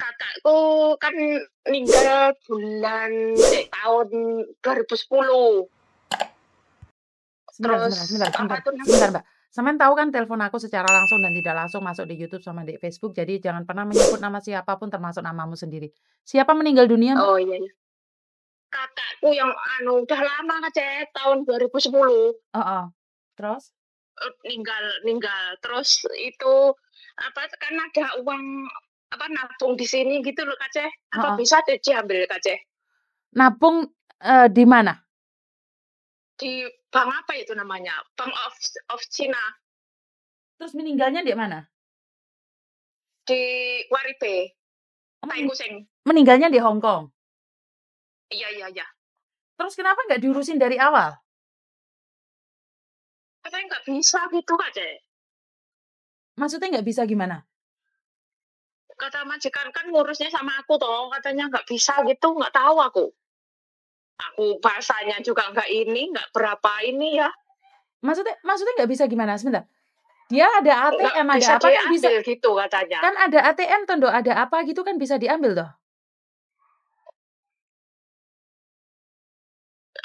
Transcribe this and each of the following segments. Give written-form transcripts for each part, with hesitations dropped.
Kakakku kan meninggal tahun 2010. Terus apa tuh namanya? Sebentar, Mbak. Sampean tahu kan telepon aku secara langsung dan tidak langsung masuk di YouTube sama di Facebook, jadi jangan pernah menyebut nama siapapun termasuk namamu sendiri. Siapa meninggal dunia, Mbak? Oh iya. Kakakku yang udah lama aja tahun 2010. Heeh. Terus? Meninggal. Terus itu kan ada uang nabung di sini gitu loh Kak. Apa bisa diambil Kak? Nabung di mana? Di bank apa itu namanya? Bank of China. Terus meninggalnya di mana? Di Waripe. Taengkuseng. Meninggalnya di Hong Kong. Iya. Terus kenapa nggak diurusin dari awal? Katanya nggak bisa gitu Kak. Maksudnya nggak bisa gimana? Kata majikan kan ngurusnya sama aku toh, katanya nggak bisa gitu, nggak tahu aku. Aku bahasanya juga nggak berapa ini ya. Maksudnya nggak bisa gimana? Sebentar. Dia ada ATM, ada apa kan bisa gitu katanya. Kan ada ATM tondo, ada apa gitu kan bisa diambil toh.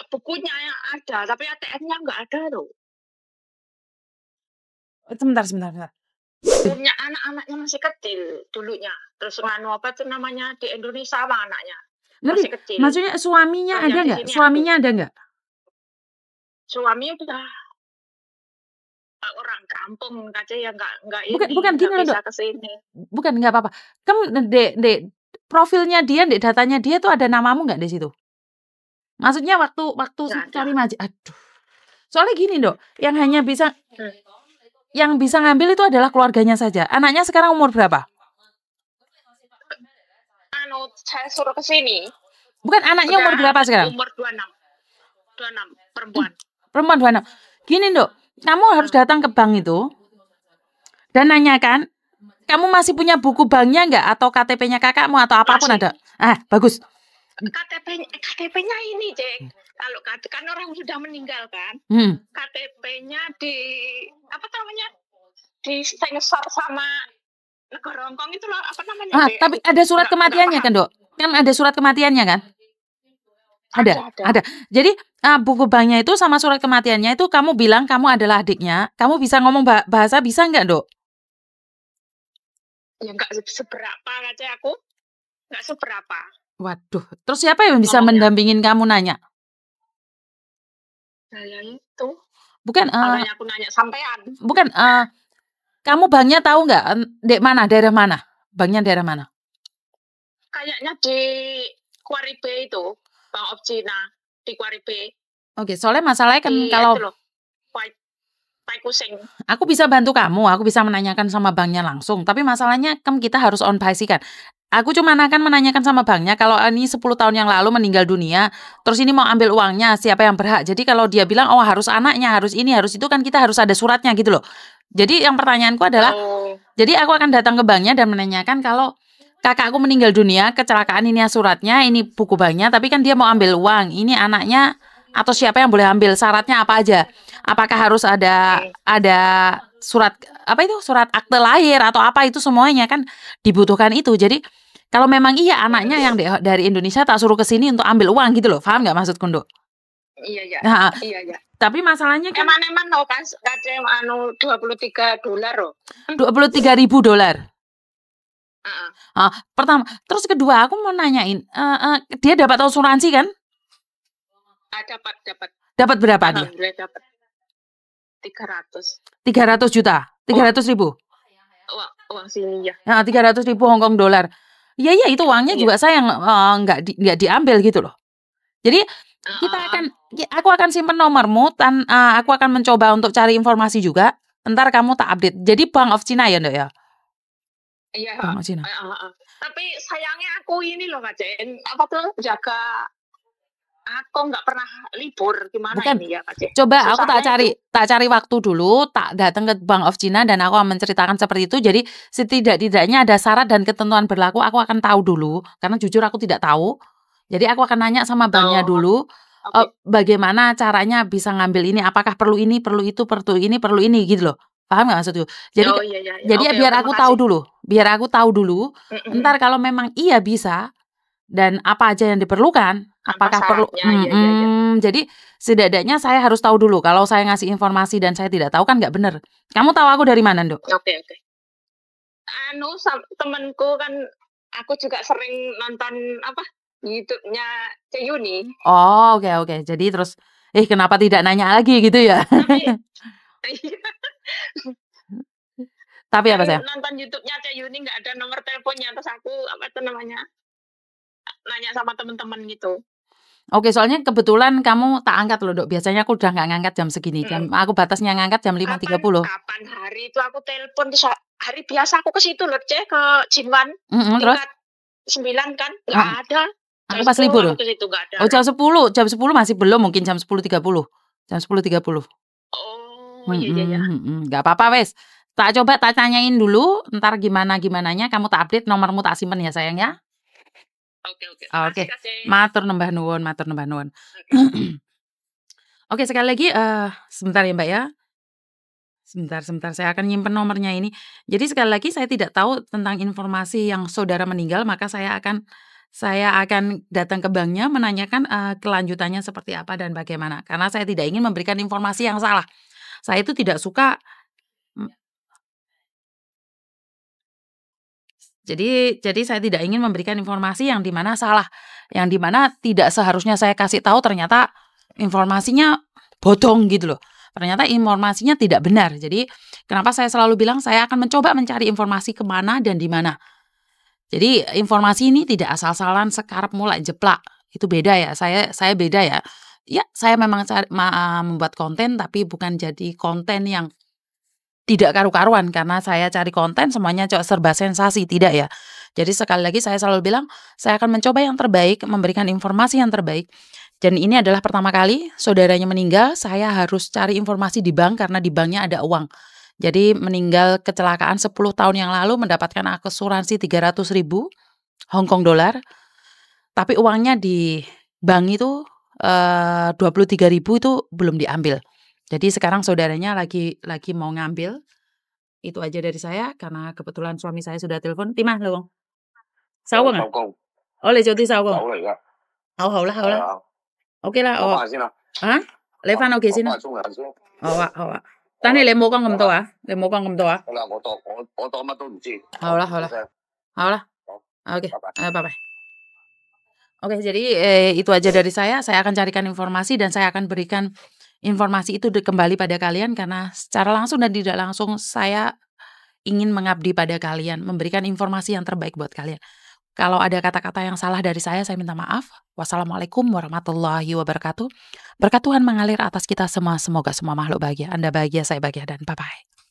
Bukunya ada, tapi ATM-nya nggak ada loh. Sebentar. Punya anak-anaknya masih kecil dulunya. Terus apa tuh namanya di Indonesia sama anaknya. Masih kecil. Maksudnya suaminya ada nggak? Ada nggak? Suami udah orang kampung aja ya nggak bukan gini loh, bisa kesini. Bukan nggak apa-apa. Kamu dek profilnya dia, dek datanya dia tuh ada namamu nggak di situ? Maksudnya waktu cari aduh. Soalnya gini dok, yang hanya bisa yang bisa ngambil itu adalah keluarganya saja. Anaknya sekarang umur berapa? Saya suruh ke sini. Bukan, anaknya umur berapa sekarang? Umur 26 perempuan. Perempuan 26. Gini dok, kamu harus datang ke bank itu dan nanyakan, kamu masih punya buku banknya nggak? Atau KTP-nya kakakmu atau apapun ada? Bagus. KTP-nya ini, Cek. Kalau kan orang sudah meninggal kan, KTP-nya di di sensor sama negara Hongkong itu loh, apa namanya? Tapi ada surat kematiannya kan, Dok? Kan ada surat kematiannya kan? Ada. Jadi buku banknya itu sama surat kematiannya itu kamu bilang kamu adalah adiknya, kamu bisa ngomong bahasa bisa nggak, Dok? Ya nggak seberapa aja aku, nggak seberapa. Waduh, terus siapa yang bisa mendampingin kamu nanya? Saya itu. Bukan. Aku nanya sampean. Bukan. Kamu banknya tahu nggak? Daerah mana? Banknya daerah mana? Kayaknya di Waripe itu, Bank of China di Waripe. Oke, soalnya masalahnya kan kalau Taengkuseng. Aku bisa bantu kamu, aku bisa menanyakan sama banknya langsung. Tapi masalahnya kan kita harus on base kan. Aku cuma akan menanyakan sama banknya kalau ini 10 tahun yang lalu meninggal dunia, terus ini mau ambil uangnya, siapa yang berhak. Jadi kalau dia bilang, oh harus anaknya, harus ini, harus itu, kan kita harus ada suratnya gitu loh. Jadi yang pertanyaanku adalah, jadi aku akan datang ke banknya dan menanyakan kalau kakakku meninggal dunia, kecelakaan, ini suratnya, ini buku banknya, tapi kan dia mau ambil uang, ini anaknya atau siapa yang boleh ambil, syaratnya apa aja. Apakah harus ada surat surat akte lahir atau apa, itu semuanya kan dibutuhkan itu. Jadi kalau memang iya anaknya yang dari Indonesia, tak suruh ke sini untuk ambil uang gitu loh. Paham nggak maksudku, Nduk? Iya. Tapi masalahnya kan eman loh kan $23 loh. $23.000. Pertama, terus kedua aku mau nanyain, dia dapat asuransi kan? Dapat berapa dia? Dapat 300 juta, 300 ribu. Uang sini ya. 300 ribu Hongkong dolar. Iya itu uangnya juga saya nggak diambil gitu loh. Jadi aku akan simpen nomormu dan aku akan mencoba untuk cari informasi juga. Ntar kamu tak update. Jadi Bank of China ya, Ndok ya? Iya. Bank of China. Tapi sayangnya aku ini loh Kak Jen, jaga. Aku nggak pernah libur, gimana ini ya Kak Jen? Coba aku tak cari waktu dulu, tak datang ke Bank of China dan aku akan menceritakan seperti itu. Jadi setidak-tidaknya ada syarat dan ketentuan berlaku, aku akan tahu dulu. Karena jujur aku tidak tahu. Jadi aku akan nanya sama banknya dulu, bagaimana caranya bisa ngambil ini, apakah perlu ini, perlu itu, perlu ini gitu loh. Paham nggak maksudku? Jadi Oh iya iya iya. jadi ya Oke biar oke aku tahu makasih. dulu biar aku tahu dulu, Mhm. entar kalau memang iya bisa dan apa aja yang diperlukan, Apa apakah perlu syaratnya? Iya iya iya. jadi setidaknya saya harus tahu dulu, kalau saya ngasih informasi dan saya tidak tahu kan nggak bener. Kamu tahu aku dari mana, Nduk? Oke oke. Anu temenku kan aku juga sering nonton apa, YouTube-nya Ceyuni. Oh, oke oke. Jadi terus, kenapa tidak nanya lagi gitu ya? Tapi Tapi kan apa, sayang? nonton YouTube-nya Ceyuni nggak ada nomor teleponnya, terus aku apa itu namanya, nanya sama temen-temen gitu. Oke, soalnya kebetulan kamu tak angkat loh, Nduk. Biasanya aku udah nggak ngangkat jam segini. Mhm. Aku batasnya ngangkat jam Kapan 5.30. kapan hari itu aku telepon terus hari biasa aku ke situ loh, ke Jinwan, Terus? tingkat 9 kan, nggak Heeh. ada. Jam Aku pas 10 libur. aku ke situ nggak ada Oh, orang. jam 10 masih belum, mungkin jam 10.30. Jam 10.30. Oh, iya iya iya. Nggak apa-apa wes. Tak coba tak tanyain dulu, entar gimana-gimananya kamu tak update, nomormu tak simpen ya, sayang ya. Oke oke. Oke. Makasih Kak Ce. Matur nembah nuwun, matur nembah nuwun. Oke. Oke, sekali lagi, sebentar ya, Mbak, ya. Sebentar, saya akan nyimpen nomornya ini. Jadi sekali lagi saya tidak tahu tentang informasi yang saudara meninggal, maka saya akan datang ke banknya menanyakan, kelanjutannya seperti apa dan bagaimana. Karena saya tidak ingin memberikan informasi yang salah. Saya itu tidak suka jadi saya tidak ingin memberikan informasi yang di mana salah, yang di mana tidak seharusnya saya kasih tahu ternyata informasinya bodong gitu loh. Ternyata informasinya tidak benar. Jadi kenapa saya selalu bilang saya akan mencoba mencari informasi kemana dan di mana. Jadi informasi ini tidak asal-asalan sekarap mulai jeplak. Itu beda ya. Saya beda ya. Ya, saya memang membuat konten tapi bukan jadi konten yang tidak karu-karuan, karena saya cari konten semuanya serba sensasi, tidak ya. Jadi sekali lagi saya selalu bilang, saya akan mencoba yang terbaik, memberikan informasi yang terbaik. Dan ini adalah pertama kali saudaranya meninggal, saya harus cari informasi di bank karena di banknya ada uang. Jadi meninggal kecelakaan 10 tahun yang lalu mendapatkan asuransi 300.000 Hong Kong dolar, tapi uangnya di bank itu 23.000 itu belum diambil. Jadi sekarang saudaranya lagi mau ngambil. Itu aja dari saya karena kebetulan suami saya sudah telepon. Timah lo. Sao收à?工， Oh, 你早啲收工。走嚟噶，好啦，好啦。係啊， OK 啦，我翻嚟先啦，啊？你翻屋企先啦。我翻嚟沖涼先。好啊，好啊。等你冇講咁多啊，你冇講咁多啊。好啦，我當乜都唔知。好啦，好啦。好啦。Oke, 拜拜。 bye-bye. Oke, jadi itu aja dari saya. Saya akan carikan informasi dan saya akan berikan informasi itu kembali pada kalian karena secara langsung dan tidak langsung saya ingin mengabdi pada kalian, memberikan informasi yang terbaik buat kalian. Kalau ada kata-kata yang salah dari saya minta maaf. Wassalamualaikum warahmatullahi wabarakatuh. Berkat Tuhan mengalir atas kita semua. Semoga semua makhluk bahagia. Anda bahagia, saya bahagia, dan bye-bye.